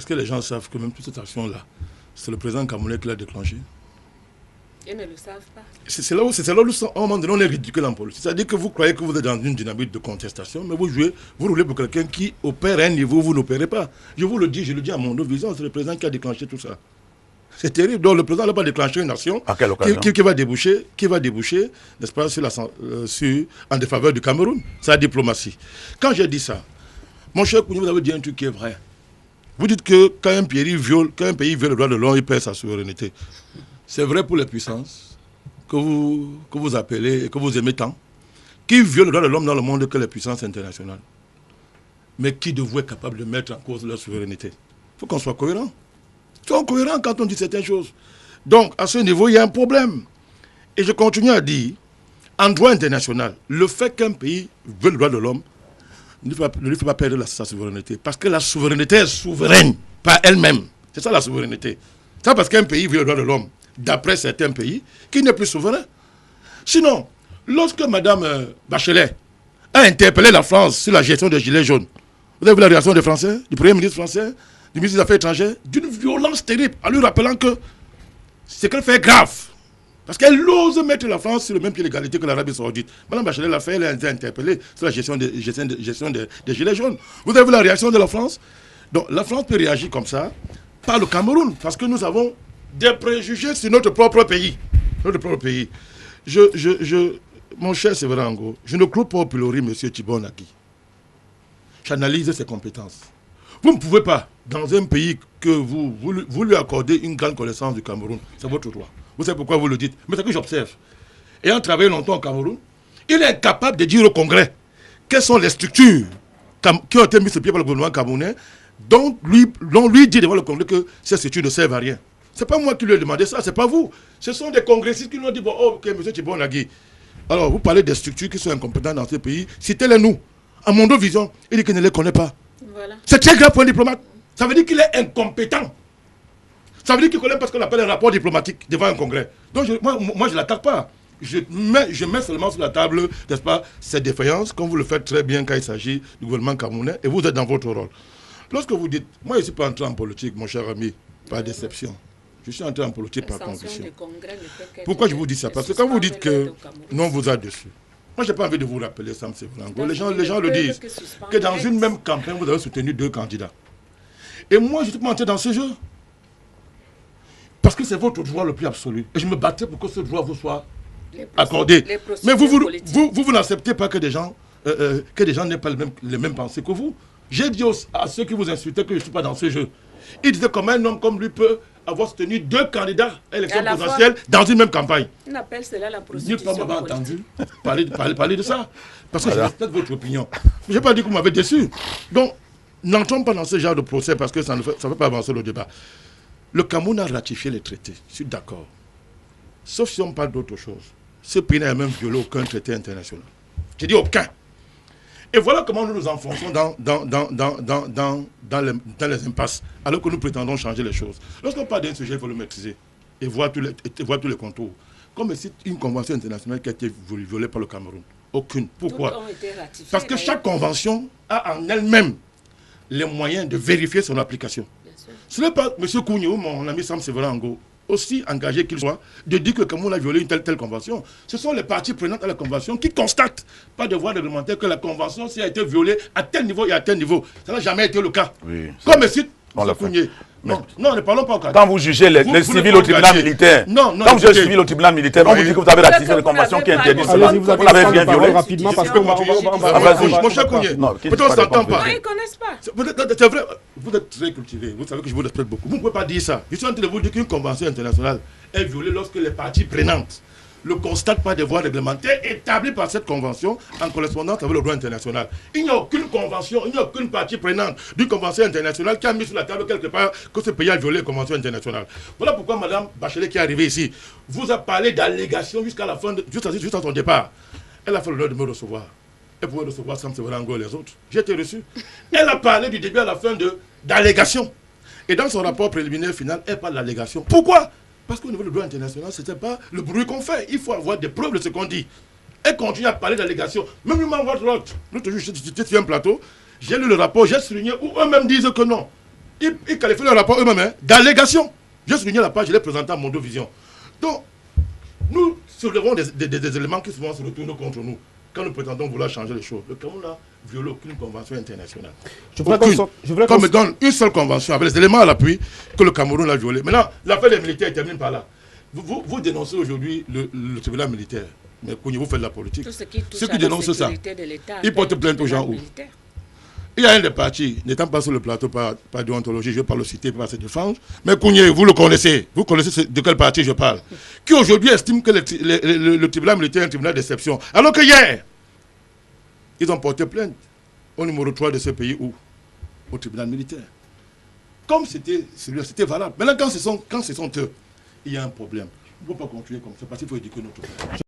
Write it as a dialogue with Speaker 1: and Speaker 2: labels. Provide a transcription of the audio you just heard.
Speaker 1: Est-ce que les gens savent que même toute cette action-là, c'est le président camerounais qui l'a déclenchée?
Speaker 2: Ils ne le savent pas.
Speaker 1: C'est là où, à un moment donné, on est ridicule en politique. C'est-à-dire que vous croyez que vous êtes dans une dynamique de contestation, mais vous roulez pour quelqu'un qui opère à un niveau où vous n'opérez pas. Je vous le dis, je le dis à mon vision, c'est le président qui a déclenché tout ça. C'est terrible. Donc le président n'a pas déclenché une action qui va déboucher, n'est-ce pas, en défaveur du Cameroun. C'est la diplomatie. Quand j'ai dit ça, mon cher Kouni, vous avez dit un truc qui est vrai. Vous dites que quand un pays viole le droit de l'homme, il perd sa souveraineté. C'est vrai pour les puissances que vous appelez et que vous aimez tant, qui violent le droit de l'homme dans le monde que les puissances internationales. Mais qui de vous est capable de mettre en cause leur souveraineté? Il faut qu'on soit cohérent. Soyons cohérents quand on dit certaines choses. Donc, à ce niveau, il y a un problème. Et je continue à dire, en droit international, le fait qu'un pays veut le droit de l'homme ne lui fait pas perdre sa souveraineté. Parce que la souveraineté est souveraine par elle-même. C'est ça la souveraineté. C'est parce qu'un pays veut le droit de l'homme, d'après certains pays, qui n'est plus souverain. Sinon, lorsque Mme Bachelet a interpellé la France sur la gestion des gilets jaunes, vous avez vu la réaction des Français, du Premier ministre français, du ministre des Affaires étrangères, d'une violence terrible, en lui rappelant que ce qu'elle fait est grave. Parce qu'elle ose mettre la France sur le même pied d'égalité que l'Arabie Saoudite. Mme Bachelet l'a fait, elle a été interpellée sur la gestion des gilets jaunes. Vous avez vu la réaction de la France? Donc la France peut réagir comme ça, par le Cameroun, parce que nous avons des préjugés sur notre propre pays. Mon cher Sévérango, je ne crois pas au pilori, M. Thibon Nagui. J'analyse ses compétences. Vous ne pouvez pas, dans un pays que vous lui accordez une grande connaissance du Cameroun, c'est votre droit. Vous savez pourquoi vous le dites? Mais c'est que j'observe. Ayant travaillé longtemps au Cameroun, il est incapable de dire au Congrès quelles sont les structures qui ont été mises sur pied par le gouvernement camerounais, dont lui dit devant le Congrès que ces structures ne servent à rien. Ce n'est pas moi qui lui ai demandé ça, ce n'est pas vous. Ce sont des congressistes qui nous ont dit, bon, ok, M. Thibon Nagui. Alors, vous parlez des structures qui sont incompétentes dans ce pays, citez-les nous. À mon vision, il dit qu'il ne les connaît pas. Voilà. C'est très grave pour un diplomate. Ça veut dire qu'il est incompétent. Ça veut dire qu'il connaît pas ce qu'on appelle un rapport diplomatique devant un congrès. Donc, moi je ne l'attaque pas. Je mets seulement sur la table, n'est-ce pas, ces défaillances, comme vous le faites très bien quand il s'agit du gouvernement camerounais, et vous êtes dans votre rôle. Lorsque vous dites, moi je ne suis pas entré en politique, mon cher ami, par déception. Je suis entré en politique par conviction. Pourquoi je vous dis ça? Parce que quand vous dites que non vous a dessus, moi je n'ai pas envie de vous rappeler Sam Sévérango. Les gens le disent, que dans une même campagne, vous avez soutenu 2 candidats. Et moi je ne suis pas entré dans ce jeu. Parce que c'est votre droit le plus absolu. Et je me battais pour que ce droit vous soit accordé. Mais vous n'acceptez pas que des gens n'aient pas les mêmes pensées que vous. J'ai dit à ceux qui vous insultaient que je ne suis pas dans ce jeu. Ils disaient comment un homme comme lui peut avoir soutenu 2 candidats à l'élection présidentielle dans une même campagne.
Speaker 2: On appelle cela la prostitution.
Speaker 1: Ni pas m'avez entendu parler de ça. Parce que je respecte votre opinion. Je n'ai pas dit que vous m'avez déçu. Donc, n'entrons pas dans ce genre de procès parce que ça ne fait pas avancer le débat. Le Cameroun a ratifié les traités, je suis d'accord. Sauf si on parle d'autre chose. Ce pays n'a même violé aucun traité international. J'ai dit aucun. Et voilà comment nous nous enfonçons dans les impasses, alors que nous prétendons changer les choses. Lorsqu'on parle d'un sujet, il faut le maîtriser et voir tous les contours. Comme c'est une convention internationale qui a été violée par le Cameroun. Aucune. Pourquoi? Parce que chaque convention a en elle-même les moyens de vérifier son application. Ce n'est pas M. Kouniou, mon ami Sam Sévérango, aussi engagé qu'il soit, de dire que le Cameroun a violé une telle convention. Ce sont les parties prenantes à la convention qui constatent, par devoir réglementaire, que la convention, si elle a été violée à tel niveau et à tel niveau. Ça n'a jamais été le cas. Oui, comme ici, M. Kouniou. Non, ne parlons pas au cas.
Speaker 3: Quand vous jugez les civils au tribunal militaire, quand vous jugez les civils au tribunal militaire, on vous dit que vous avez ratifié les conventions qui interdisent cela. Vous l'avez bien violé.
Speaker 4: Rapidement, parce que
Speaker 1: mon cher Kouniou, peut-être on ne s'entend pas.
Speaker 2: Ils ne connaissent pas.
Speaker 1: C'est vrai, vous êtes très cultivé, vous savez que je vous respecte beaucoup. Vous ne pouvez pas dire ça. Je suis en train de vous dire qu'une convention internationale est violée lorsque les parties prenantes le constatent par des voies réglementaires établies par cette convention en correspondance avec le droit international. Il n'y a aucune convention, il n'y a aucune partie prenante d'une convention internationale qui a mis sur la table quelque part que ce pays a violé la convention internationale. Voilà pourquoi Mme Bachelet qui est arrivée ici vous a parlé d'allégations jusqu'à la fin, juste à son départ. Elle a fait l'honneur de me recevoir. Elle pouvait recevoir Sam Sévérango et les autres. J'ai été reçu. Elle a parlé du début à la fin d'allégations. Et dans son rapport préliminaire final, elle parle d'allégations. Pourquoi? Parce qu'au niveau du droit international, ce n'était pas le bruit qu'on fait. Il faut avoir des preuves de ce qu'on dit. Elle continue à parler d'allégations. Même lui m'envoie l'autre. L'autre jour, j'étais sur un plateau, j'ai lu le rapport, j'ai souligné où eux-mêmes disent que non. Ils qualifient le rapport eux-mêmes hein, d'allégation. J'ai souligné la page, je l'ai présenté à Mondovision. Donc, nous soulevons des éléments qui souvent se retournent contre nous quand nous prétendons vouloir changer les choses. Le Cameroun n'a violé aucune convention internationale. Je voudrais me donne une seule convention avec les éléments à l'appui que le Cameroun a violé. Maintenant, l'affaire des militaires termine par là. Vous dénoncez aujourd'hui le tribunal militaire. Mais vous faites de la politique. Ceux qui dénoncent ça, ils portent plainte aux gens où il y a un des partis, n'étant pas sur le plateau par déontologie, je ne vais pas le citer par se défendre, mais Kounié, vous le connaissez, vous connaissez de quel parti je parle, qui aujourd'hui estime que le tribunal militaire est un tribunal d'exception, alors que hier, ils ont porté plainte au numéro 3 de ce pays où au tribunal militaire. Comme c'était valable. Maintenant, quand ce sont eux, il y a un problème. Il ne faut pas continuer comme ça, parce qu'il faut éduquer notre peuple.